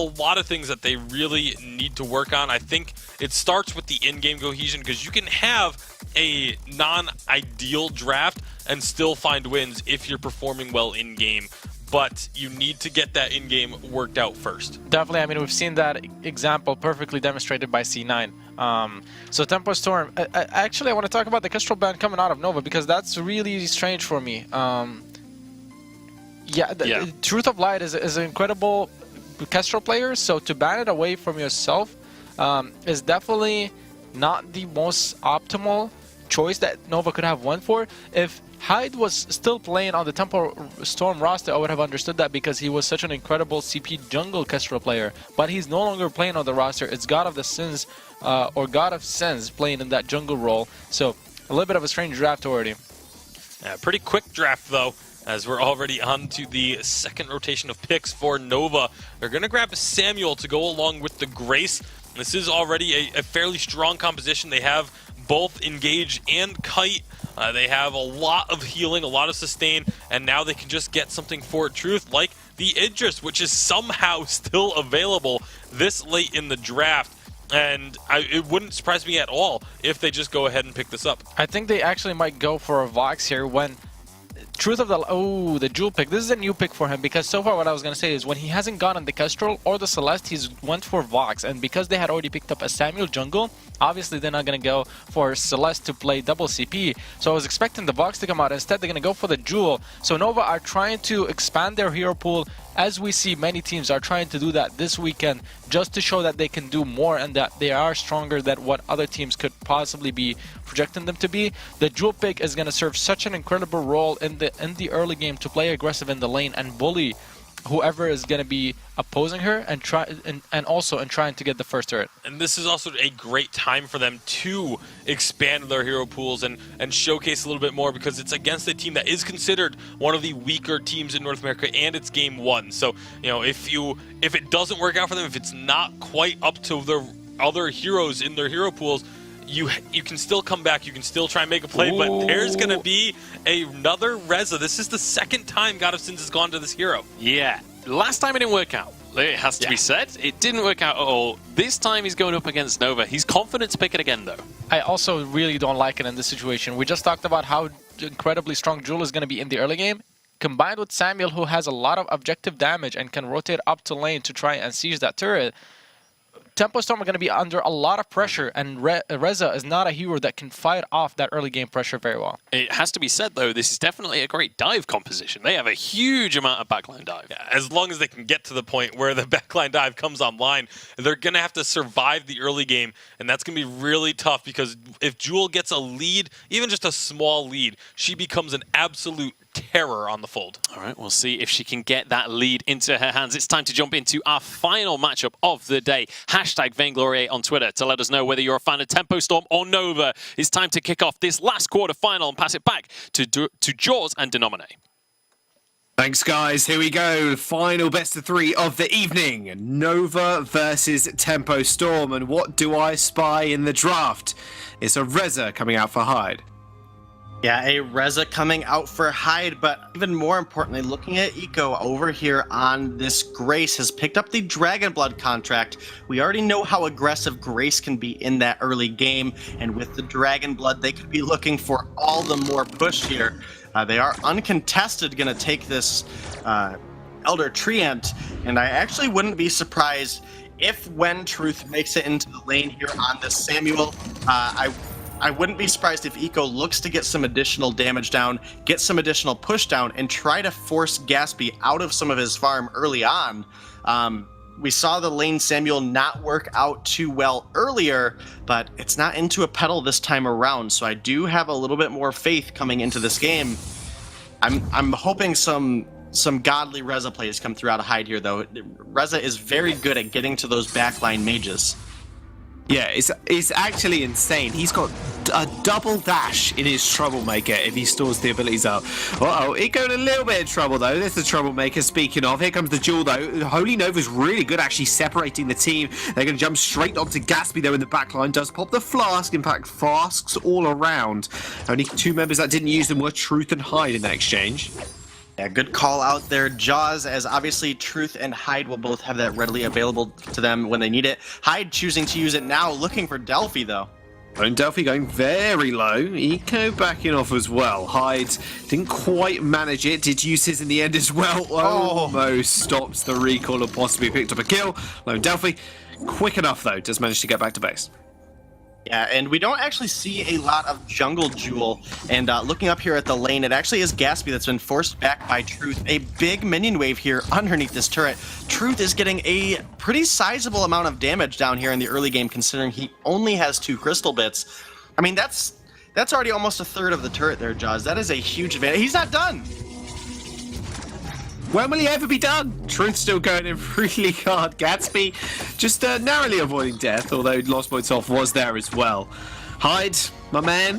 a lot of things that they really need to work on. I think it starts with the in-game cohesion, because you can have a non-ideal draft and still find wins if you're performing well in-game. But you need to get that in-game worked out first. Definitely. I mean, we've seen that example perfectly demonstrated by C9. So Tempo Storm. Actually, I want to talk about the Kestrel ban coming out of Nova, because that's really strange for me. Truth of Light is an incredible Kestrel player, so to ban it away from yourself is definitely not the most optimal choice that Nova could have went for. If Hyde was still playing on the Tempo Storm roster, I would have understood that, because he was such an incredible CP jungle Kestrel player. But he's no longer playing on the roster. It's God of the Sins or God of Sins playing in that jungle role. So a little bit of a strange draft already. Pretty quick draft though, as we're already on to the second rotation of picks for Nova. They're going to grab Samuel to go along with the Grace. This is already a fairly strong composition. They have both Engage and Kite. They have a lot of healing, a lot of sustain, and now they can just get something for Truth, like the Idris, which is somehow still available this late in the draft. And it wouldn't surprise me at all if they just go ahead and pick this up. I think they actually might go for a Vox here when... Truth of the Jewel pick. This is a new pick for him, because so far what I was going to say is when he hasn't gotten the Kestrel or the Celeste, he's went for Vox. And because they had already picked up a Samuel jungle, obviously they're not going to go for Celeste to play double CP. So I was expecting the Vox to come out. Instead, they're going to go for the Jewel. So Nova are trying to expand their hero pool, as we see many teams are trying to do that this weekend, just to show that they can do more and that they are stronger than what other teams could possibly be projecting them to be. The Jewel pick is going to serve such an incredible role in the early game to play aggressive in the lane and bully whoever is going to be opposing her, and trying to get the first turret. And this is also a great time for them to expand their hero pools and showcase a little bit more, because it's against a team that is considered one of the weaker teams in North America, and it's game one. So, you know, if it doesn't work out for them, if it's not quite up to their other heroes in their hero pools, you can still come back, you can still try and make a play. Ooh. But there's going to be another Reza. This is the second time God of Sins has gone to this hero. Yeah, last time it didn't work out. It has to be said. It didn't work out at all. This time he's going up against Nova. He's confident to pick it again, though. I also really don't like it in this situation. We just talked about how incredibly strong Jewel is going to be in the early game. Combined with Samuel, who has a lot of objective damage and can rotate up to lane to try and siege that turret, Tempo Storm are going to be under a lot of pressure, and Reza is not a hero that can fight off that early game pressure very well. It has to be said, though, this is definitely a great dive composition. They have a huge amount of backline dive. Yeah, as long as they can get to the point where the backline dive comes online, they're going to have to survive the early game, and that's going to be really tough, because if Jewel gets a lead, even just a small lead, she becomes an absolute terror on the fold. All right, we'll see if she can get that lead into her hands. It's time to jump into our final matchup of the day. Hashtag Vainglory on Twitter to let us know whether you're a fan of Tempo Storm or Nova. It's time to kick off this last quarter-final and pass it back to Jaws and Denominate. Thanks, guys. Here we go. Final best of three of the evening. Nova versus Tempo Storm. And what do I spy in the draft? It's a Reza coming out for Hyde. Yeah, a Reza coming out for Hyde, but even more importantly, looking at Eco over here on this Grace has picked up the Dragon Blood contract. We already know how aggressive Grace can be in that early game, and with the Dragon Blood, they could be looking for all the more push here. They are uncontested going to take this Elder Treant, and I actually wouldn't be surprised if when Truth makes it into the lane here on this Samuel, I wouldn't be surprised if Eco looks to get some additional damage down, get some additional push down, and try to force Gatsby out of some of his farm early on. We saw the lane Samuel not work out too well earlier, but it's not into a pedal this time around, so I do have a little bit more faith coming into this game. I'm hoping some godly Reza plays come through out of Hyde here, though. Reza is very good at getting to those backline mages. Yeah, it's actually insane. He's got a double dash in his Troublemaker if he stores the abilities up. Uh-oh, it got a little bit of trouble, though. There's the Troublemaker, speaking of. Here comes the Jewel, though. Holy Nova's really good actually separating the team. They're going to jump straight onto Gatsby, though, in the backline. Does pop the Flask. In fact, Flasks all around. Only two members that didn't use them were Truth and Hyde in that exchange. Yeah, good call out there, Jaws, as obviously Truth and Hyde will both have that readily available to them when they need it. Hyde choosing to use it now, looking for Delphi, though. And Delphi going very low. Eco backing off as well. Hyde didn't quite manage it. Did use his in the end as well. Almost stops the recall and possibly picked up a kill. Lone Delphi, quick enough though, does manage to get back to base. Yeah, and we don't actually see a lot of jungle Jewel. And looking up here at the lane, it actually is Gatsby that's been forced back by Truth. A big minion wave here underneath this turret. Truth is getting a pretty sizable amount of damage down here in the early game, considering he only has 2 crystal bits. I mean, that's already almost a third of the turret there, Jaws. That is a huge advantage. He's not done! When will he ever be done? Truth still going in really hard. Gatsby just narrowly avoiding death, although Lost Points Off was there as well. Hyde, my man,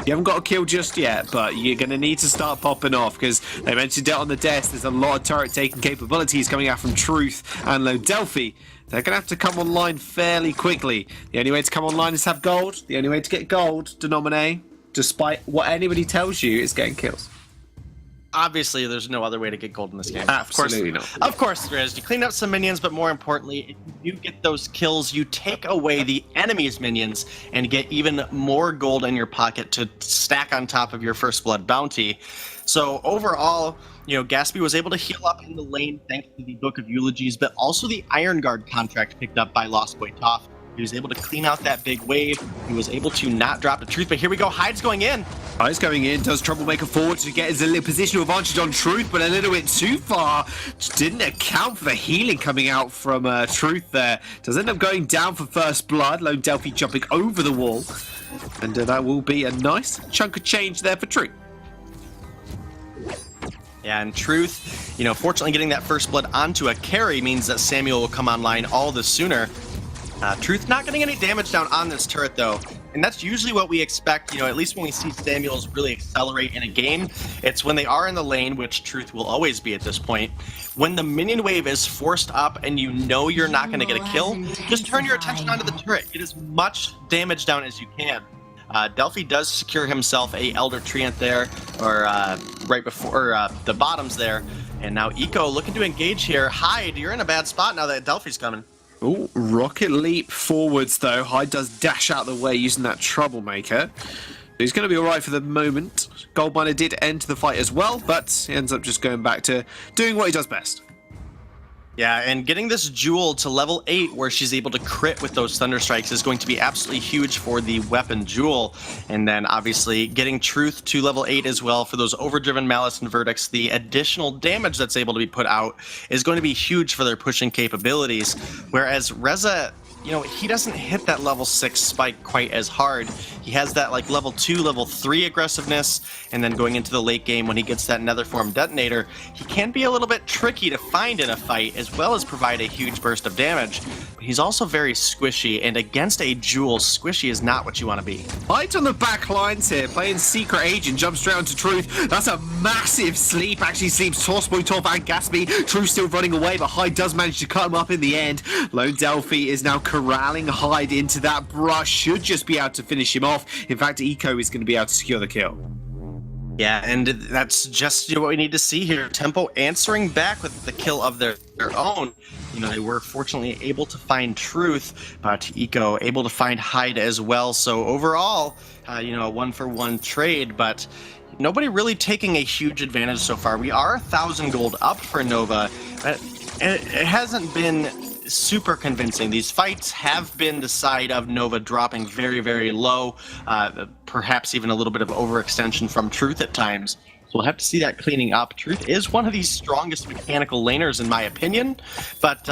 you haven't got a kill just yet, but you're going to need to start popping off because they mentioned it on the desk. There's a lot of turret taking capabilities coming out from Truth and Lone Delphi. They're going to have to come online fairly quickly. The only way to come online is have gold. The only way to get gold, Denominate, despite what anybody tells you, is getting kills. Obviously, there's no other way to get gold in this game. Absolutely not. Of course there is. You clean up some minions, but more importantly, if you get those kills, you take away the enemy's minions and get even more gold in your pocket to stack on top of your first blood bounty. So overall, you know, Gatsby was able to heal up in the lane thanks to the Book of Eulogies, but also the Iron Guard contract picked up by Lost Boy Toph. He was able to clean out that big wave. He was able to not drop the Truth, but here we go. Hyde's going in. Hyde's going in, does Troublemaker forward to get his positional advantage on Truth, but a little bit too far. Just didn't account for the healing coming out from Truth there. Does end up going down for first blood. Lone Delphi jumping over the wall. And that will be a nice chunk of change there for Truth. Yeah, and Truth, you know, fortunately getting that first blood onto a carry means that Samuel will come online all the sooner. Truth not getting any damage down on this turret, though. And that's usually what we expect, you know, at least when we see Samuels really accelerate in a game. It's when they are in the lane, which Truth will always be at this point. When the minion wave is forced up and you know you're not going to get a kill, just turn your attention onto the turret. Get as much damage down as you can. Delphi does secure himself a Elder Treant there, or right before the bottoms there. And now Eco looking to engage here. Hyde, you're in a bad spot now that Delphi's coming. Oh, rocket leap forwards though. Hyde does dash out the way using that Troublemaker. He's going to be alright for the moment. Goldminer did enter the fight as well, but he ends up just going back to doing what he does best. Yeah, and getting this Jewel to level 8 where she's able to crit with those Thunder Strikes is going to be absolutely huge for the weapon Jewel. And then obviously getting Truth to level 8 as well for those Overdriven Malice and Verdicts, the additional damage that's able to be put out is going to be huge for their pushing capabilities. Whereas Reza, you know, he doesn't hit that level 6 spike quite as hard. He has that like level 2, level 3 aggressiveness, and then going into the late game when he gets that Nether Form Detonator, he can be a little bit tricky to find in a fight as well as provide a huge burst of damage. But he's also very squishy, and against a Jewel, squishy is not what you want to be. Hyde on the back lines here, playing Secret Agent, jumps straight onto Truth. That's a massive sleep, actually sleeps Lost Points Off and Gatsby. Truth still running away, but Hyde does manage to cut him up in the end. Lone Delphi is now corralling Hyde into that brush, should just be able to finish him off. In fact, Eco is going to be able to secure the kill. Yeah, and that's just what we need to see here. Tempo answering back with the kill of their own. You know, they were fortunately able to find Truth, but Eco able to find Hyde as well. So overall, you know, a 1-for-1 trade, but nobody really taking a huge advantage so far. We are 1,000 gold up for Nova. It hasn't been super convincing. These fights have been the side of Nova dropping very, very low, perhaps even a little bit of overextension from Truth at times. So we'll have to see that cleaning up. Truth is one of the strongest mechanical laners in my opinion, but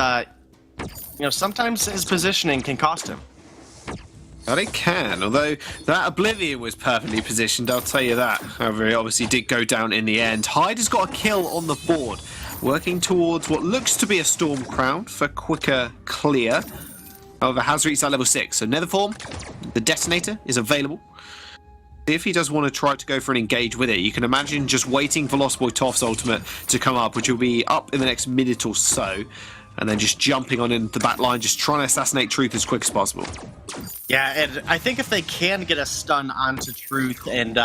you know, sometimes his positioning can cost him. But it can, although that Oblivion was perfectly positioned, I'll tell you that. However, it obviously did go down in the end. Hyde has got a kill on the board, working towards what looks to be a Storm Crown for quicker clear. However, has reached that level 6, so Nether Form, the Detonator, is available. If he does want to try to go for an engage with it, you can imagine just waiting for Lost Boy Toph's ultimate to come up, which will be up in the next minute or so, and then just jumping on in the back line, just trying to assassinate Truth as quick as possible. Yeah, and I think if they can get a stun onto Truth and,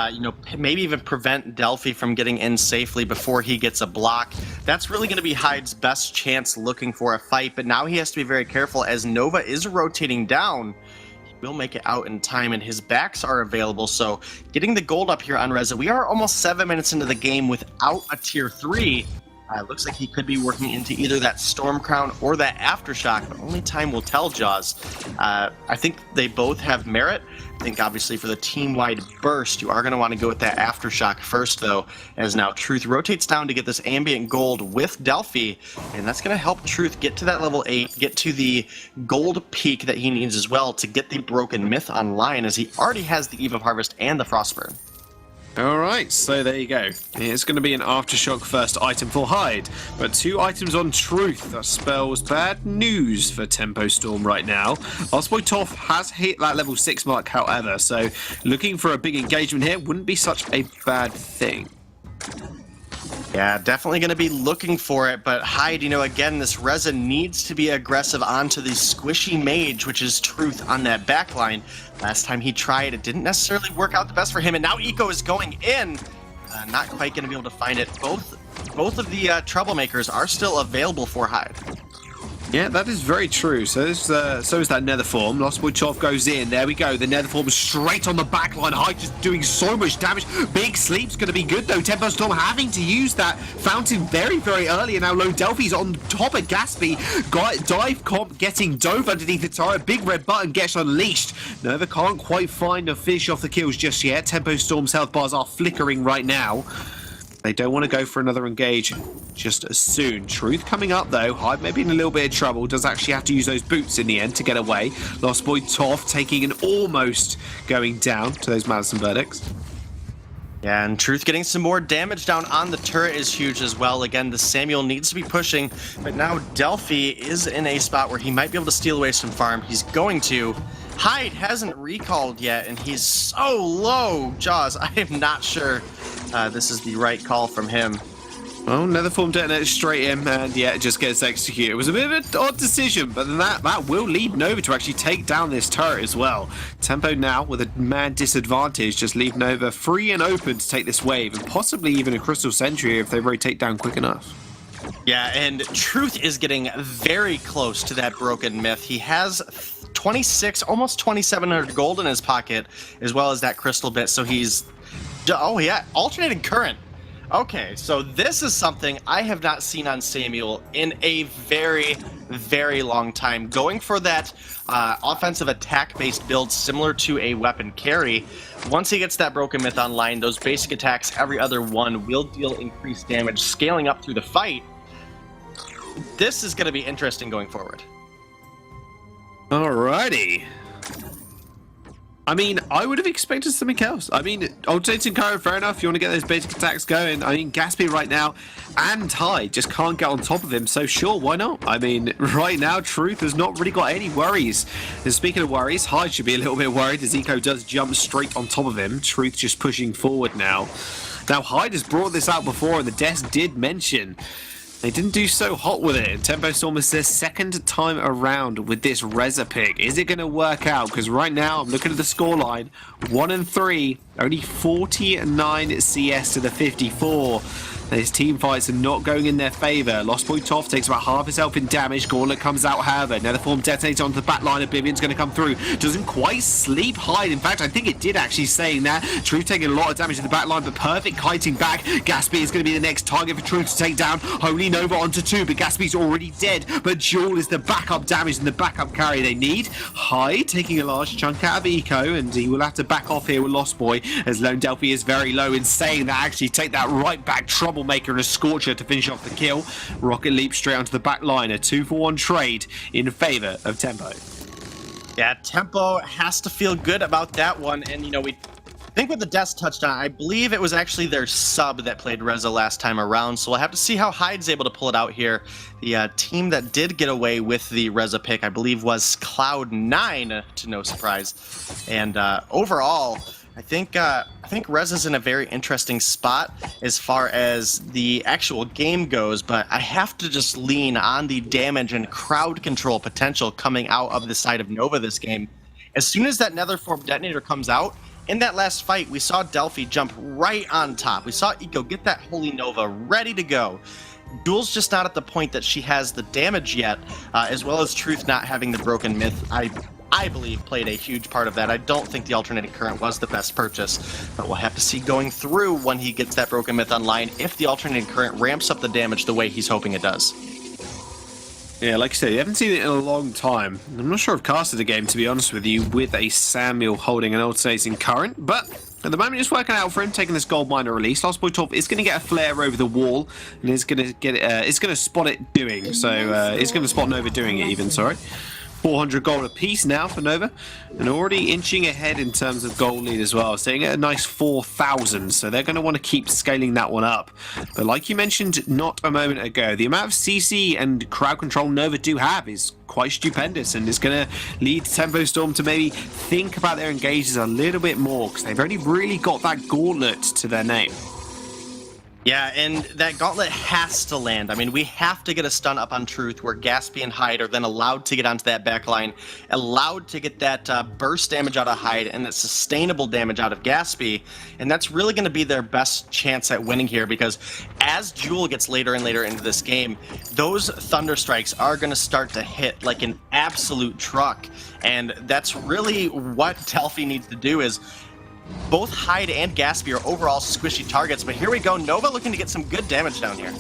maybe even prevent Delphi from getting in safely before he gets a block, that's really going to be Hyde's best chance looking for a fight. But now he has to be very careful as Nova is rotating down. He will make it out in time, and his backs are available. So getting the gold up here on Reza, we are almost 7 minutes into the game without a tier 3. Looks like he could be working into either that Storm Crown or that Aftershock, but only time will tell, Jaws. I think they both have merit. I think obviously for the team-wide burst, you are going to want to go with that Aftershock first, though, as now Truth rotates down to get this ambient gold with Delphi, and that's going to help Truth get to that level 8, get to the gold peak that he needs as well to get the Broken Myth online, as he already has the Eve of Harvest and the Frostburn. Alright, so there you go. It's going to be an Aftershock first item for Hyde, but 2 items on Truth. That spells bad news for Tempo Storm right now. Lost Boy Toph has hit that level 6 mark, however, so looking for a big engagement here wouldn't be such a bad thing. Yeah, definitely going to be looking for it, but Hyde, again, this Reza needs to be aggressive onto the squishy mage, which is Truth on that backline. Last time he tried, it didn't necessarily work out the best for him, and now Eco is going in. Not quite going to be able to find it. Both of the troublemakers are still available for Hyde. Yeah, that is very true. So is that Nether Form. Lost Boy Toph goes in. There we go. The Nether Form straight on the back line. Hyde just doing so much damage. Big Sleep's going to be good, though. Tempo Storm having to use that Fountain very, very early. And now Low Delphi's on top of Gatsby. Got Dive Comp getting dove underneath the turret. Big red button gets unleashed. Nova can't quite find a finish off the kills just yet. Tempo Storm's health bars are flickering right now. They don't want to go for another engage just as soon. Truth coming up, though. Hyde may be in a little bit of trouble. Does actually have to use those boots in the end to get away. Lost Boy Toph taking an almost going down to those Madison verdicts. Yeah, and Truth getting some more damage down on the turret is huge as well. Again, the Samuel needs to be pushing, but now Delphi is in a spot where he might be able to steal away some farm. He's going to. Hyde hasn't recalled yet, and he's so low. Jaws, I am not sure this is the right call from him. Well, Nether Form detonated straight in, and yeah, it just gets executed. It was a bit of an odd decision, but then that will lead Nova to actually take down this turret as well. Tempo now, with a man disadvantage, just leave Nova free and open to take this wave, and possibly even a Crystal Sentry if they rotate down quick enough. Yeah, and Truth is getting very close to that Broken Myth. He has 26, almost 2,700 gold in his pocket, as well as that crystal bit, so he's... Oh, yeah, alternating current. Okay, so this is something I have not seen on Samuel in a very, very long time. Going for that offensive attack-based build similar to a weapon carry. Once he gets that Broken Myth online, those basic attacks, every other one, will deal increased damage, scaling up through the fight. This is going to be interesting going forward. Alrighty. I mean, I would have expected something else. I mean, alternating current, fair enough. You want to get those basic attacks going. I mean, Gatsby right now and Hyde just can't get on top of him. So sure, why not? I mean, right now, Truth has not really got any worries. And speaking of worries, Hyde should be a little bit worried as Eco does jump straight on top of him. Truth just pushing forward now. Now, Hyde has brought this out before, and the desk did mention they didn't do so hot with it. And Tempo Storm is their second time around with this Reza pick. Is it going to work out? Because right now, I'm looking at the scoreline. 1-3, only 49 CS to the 54. His team fights are not going in their favour. Lost Boy Toph takes about half his health in damage. Gauntlet comes out, however. Nether Form detonates onto the back line. Oblivion's going to come through. Doesn't quite sleep Hyde. In fact, I think it did actually saying that. Truth taking a lot of damage in the back line, but perfect kiting back. Gatsby is going to be the next target for Truth to take down. Holy Nova onto 2, but Gatsby's already dead. But Jewel is the backup damage and the backup carry they need. Hyde taking a large chunk out of Eco, and he will have to back off here with Lost Boy, as Lone Delphi is very low in saying that actually take that right back Troublemaker and a Scorcher to finish off the kill. Rocket leap straight onto the back line. A 2-for-1 trade in favour of Tempo. Yeah, Tempo has to feel good about that one. And, we think with the Death touchdown, I believe it was actually their sub that played Reza last time around. So we'll have to see how Hyde's able to pull it out here. The team that did get away with the Reza pick, I believe, was Cloud9, to no surprise. And overall, I think Reza's in a very interesting spot as far as the actual game goes, but I have to just lean on the damage and crowd control potential coming out of the side of Nova this game. As soon as that Nether Form detonator comes out, in that last fight, we saw Delphi jump right on top. We saw Eco get that Holy Nova ready to go. Jewel's just not at the point that she has the damage yet, as well as Truth not having the Broken Myth. I believe played a huge part of that. I don't think the alternating current was the best purchase, but we'll have to see going through when he gets that Broken Myth online if the alternating current ramps up the damage the way he's hoping it does. Yeah, like you said, you haven't seen it in a long time. I'm not sure I've casted a game, to be honest with you, with a Samuel holding an alternating current, but at the moment it's working out for him, taking this gold miner release. Lost Boy Top is going to get a flare over the wall, and is going to get it's going to spot it doing. So it's going to spot Nova doing it even. Sorry. 400 gold apiece now for Nova, and already inching ahead in terms of gold lead as well, staying at a nice 4,000, so they're going to want to keep scaling that one up. But like you mentioned not a moment ago, the amount of CC and crowd control Nova do have is quite stupendous, and is going to lead Tempo Storm to maybe think about their engages a little bit more, because they've only really got that gauntlet to their name. Yeah, and that gauntlet has to land. I mean, we have to get a stun up on Truth where Gaspy and Hyde are then allowed to get onto that backline, allowed to get that burst damage out of Hyde and that sustainable damage out of Gaspy, and that's really going to be their best chance at winning here, because as Jewel gets later and later into this game, those Thunder Strikes are going to start to hit like an absolute truck, and that's really what Delphi needs to do. Is both Hyde and Gaspy are overall squishy targets, but here we go. Nova looking to get some good damage down here.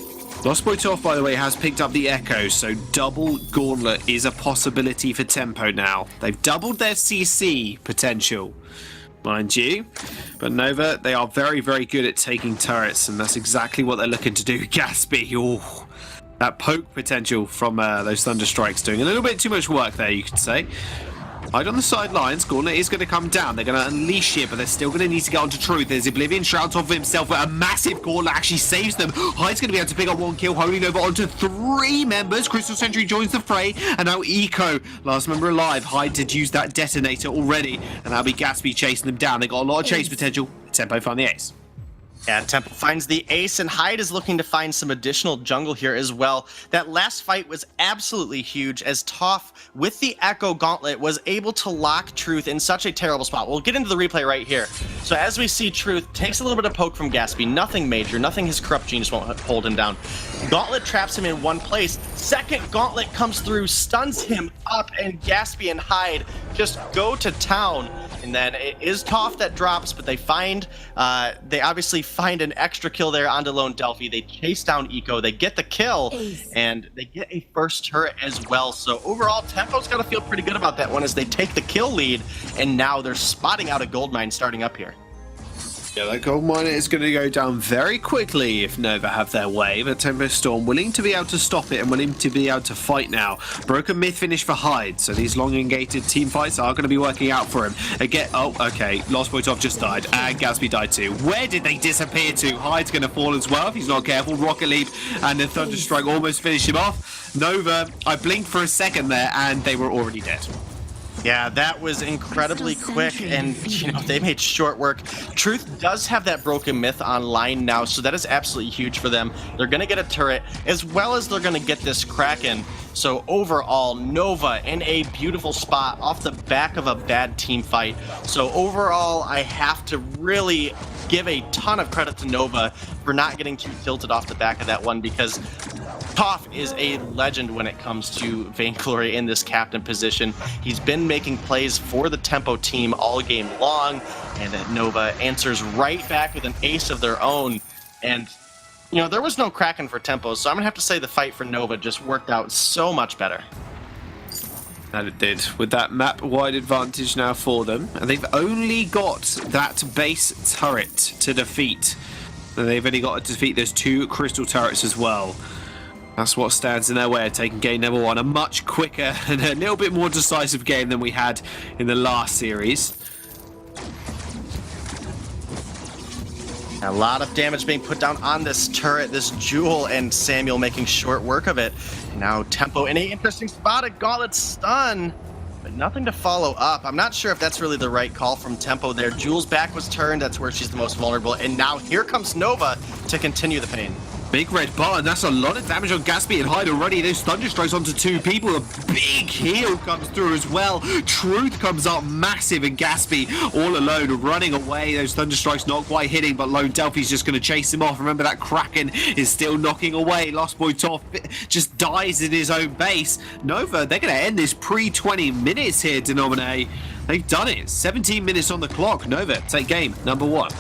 Lost Boy Toff, by the way, has picked up the Echo, so double Gauntlet is a possibility for Tempo now. They've doubled their CC potential, mind you. But Nova, they are very, very good at taking turrets, and that's exactly what they're looking to do. Gaspy, oh, that poke potential from those Thunder Strikes doing a little bit too much work there, you could say. Hyde on the sidelines, Gauntlet is going to come down. They're going to unleash it, but they're still going to need to get onto Truth. There's Oblivion Shrouds off of himself, but a massive Gauntlet actually saves them. Hyde's going to be able to pick up one kill, Holy Nova onto 3 members. Crystal Sentry joins the fray, and now Eco, last member alive. Hyde did use that detonator already, and that'll be Gaspy chasing them down. They got a lot of chase potential. Tempo found the ace. Yeah, Tempo finds the ace, and Hyde is looking to find some additional jungle here as well. That last fight was absolutely huge, as Toph, with the Echo Gauntlet, was able to lock Truth in such a terrible spot. We'll get into the replay right here. So as we see, Truth takes a little bit of poke from Gaspy. Nothing major, nothing his corrupt genius won't hold him down. Gauntlet traps him in one place. Second Gauntlet comes through, stuns him up, and Gaspy and Hyde just go to town. And then it is Toph that drops, but they obviously find an extra kill there onto Lone Delphi. They chase down Eco, they get the kill, and they get a first turret as well. So overall, Tempo's got to feel pretty good about that one as they take the kill lead, and now they're spotting out a gold mine starting up here. Yeah, that gold miner is going to go down very quickly if Nova have their way, but Tempo Storm willing to be able to stop it and willing to be able to fight now. Broken Myth finish for Hyde, so these long-engated team fights are going to be working out for him. Again, oh, okay, Lost Boy Top just died, and Gaspy died too. Where did they disappear to? Hyde's going to fall as well if he's not careful. Rocket Leap and the Thunder Strike almost finish him off. Nova, I blinked for a second there, and they were already dead. Yeah, that was incredibly quick, and they made short work. Truth does have that Broken Myth online now, so that is absolutely huge for them. They're going to get a turret, as well as they're going to get this Kraken. So overall, Nova in a beautiful spot off the back of a bad team fight. So overall, I have to really give a ton of credit to Nova for not getting too tilted off the back of that one, because Toph is a legend when it comes to Vainglory in this captain position. He's been making plays for the Tempo team all game long, and Nova answers right back with an ace of their own. And there was no Kraken for Tempo, so I'm going to have to say the fight for Nova just worked out so much better. And it did, with that map-wide advantage now for them. And they've only got that base turret to defeat. And they've only got to defeat those 2 crystal turrets as well. That's what stands in their way of taking game number 1. A much quicker and a little bit more decisive game than we had in the last series. A lot of damage being put down on this turret, this Jewel, and Samuel making short work of it. Now Tempo in an interesting spot, a Gauntlet stun, but nothing to follow up. I'm not sure if that's really the right call from Tempo there. Jewel's back was turned, that's where she's the most vulnerable, and now here comes Nova to continue the pain. Big red button, that's a lot of damage on Gatsby and Hyde already. Those Thunder Strikes onto 2 people. A big heal comes through as well. Truth comes up massive, and Gatsby all alone running away. Those Thunder Strikes not quite hitting, but Lone Delphi's just going to chase him off. Remember that Kraken is still knocking away. Lost Boy Toff just dies in his own base. Nova, they're going to end this pre-20 minutes here, Denominate. They've done it. 17 minutes on the clock. Nova, take game number 1.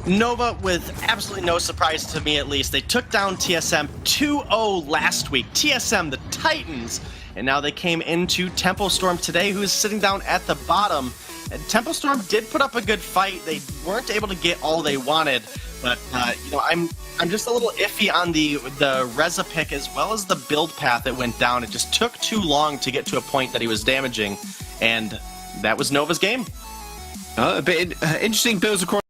Nova, with absolutely no surprise to me at least, they took down TSM 2-0 last week. TSM, the Titans, and now they came into Tempo Storm today, who is sitting down at the bottom. And Tempo Storm did put up a good fight. They weren't able to get all they wanted, but you know, I'm just a little iffy on the Reza pick as well as the build path that went down. It just took too long to get to a point that he was damaging, and that was Nova's game. A bit interesting builds across.